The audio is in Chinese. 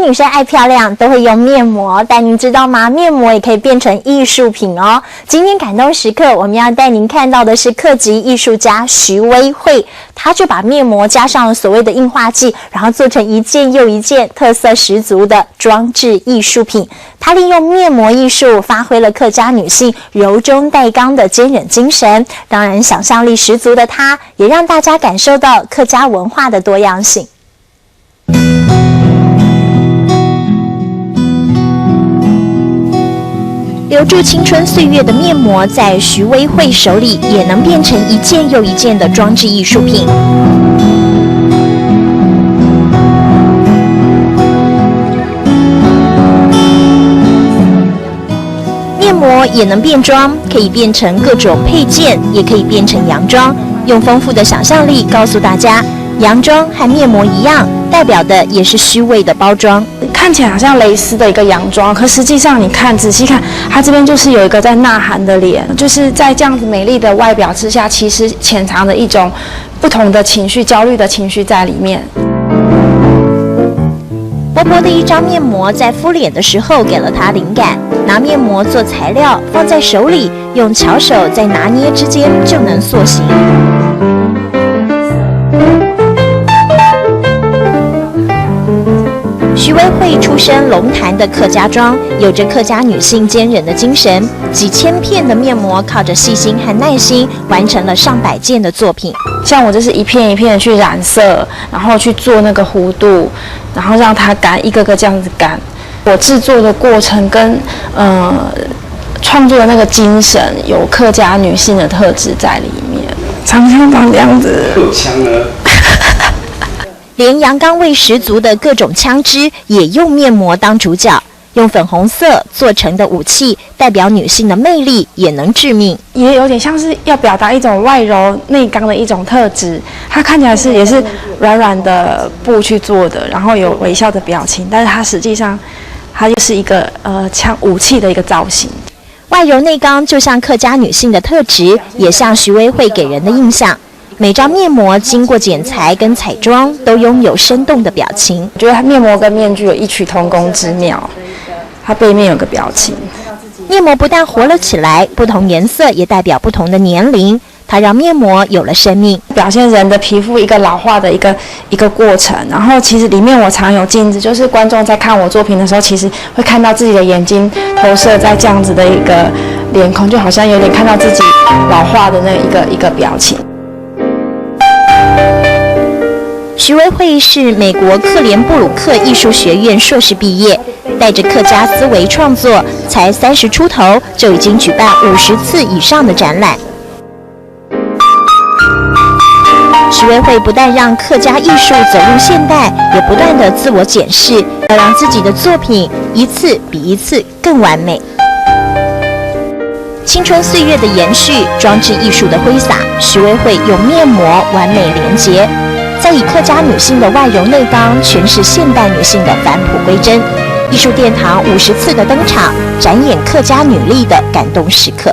女生爱漂亮，都会用面膜，但您知道吗？面膜也可以变成艺术品哦。今天感动时刻，我们要带您看到的是客籍艺术家徐威慧，他就把面膜加上了所谓的硬化剂，然后做成一件又一件特色十足的装置艺术品。他利用面膜艺术，发挥了客家女性柔中带刚的坚韧精神。当然，想象力十足的他，也让大家感受到客家文化的多样性。留住青春岁月的面膜，在徐威慧手里也能变成一件又一件的装置艺术品。面膜也能变装，可以变成各种配件，也可以变成洋装。用丰富的想象力告诉大家，洋装和面膜一样，代表的也是虚伪的包装。看起来好像蕾丝的一个洋装，可实际上你看仔细看，它这边就是有一个在呐喊的脸，就是在这样子美丽的外表之下，其实潜藏着一种不同的情绪，焦虑的情绪在里面。波波的一张面膜在敷脸的时候给了他灵感，拿面膜做材料，放在手里，用巧手在拿捏之间就能塑形。徐威慧出身龙潭的客家庄，有着客家女性坚韧的精神，几千片的面膜靠着细心和耐心，完成了上百件的作品。像我就是一片一片的去染色，然后去做那个弧度，然后让它干，一个个这样子干。我制作的过程跟创作的那个精神，有客家女性的特质在里面。长枪长这样子，有枪了。连阳刚味十足的各种枪支也用面膜当主角，用粉红色做成的武器代表女性的魅力，也能致命。也有点像是要表达一种外柔内刚的一种特质。它看起来也是软软的布去做的，然后有微笑的表情，但是它实际上它就是一个武器的一个造型。外柔内刚就像客家女性的特质，也像徐威慧给人的印象。每张面膜经过剪裁跟彩妆，都拥有生动的表情。我觉得它面膜跟面具有异曲同工之妙，它背面有个表情。面膜不但活了起来，不同颜色也代表不同的年龄，它让面膜有了生命，表现人的皮肤一个老化的一个过程。然后其实里面我常有镜子，就是观众在看我作品的时候，其实会看到自己的眼睛投射在这样子的一个脸孔，就好像有点看到自己老化的那一个表情。徐威慧是美国克连布鲁克艺术学院硕士毕业，带着客家思维创作，才30出头就已经举办50次以上的展览。徐威慧不但让客家艺术走入现代，也不断地自我检视，要让自己的作品一次比一次更完美。青春岁月的延续，装置艺术的挥洒，徐威慧用面膜完美连结。再以客家女性的外柔内刚诠释现代女性的返璞归真。艺术殿堂50次的登场，展演客家女力的感动时刻。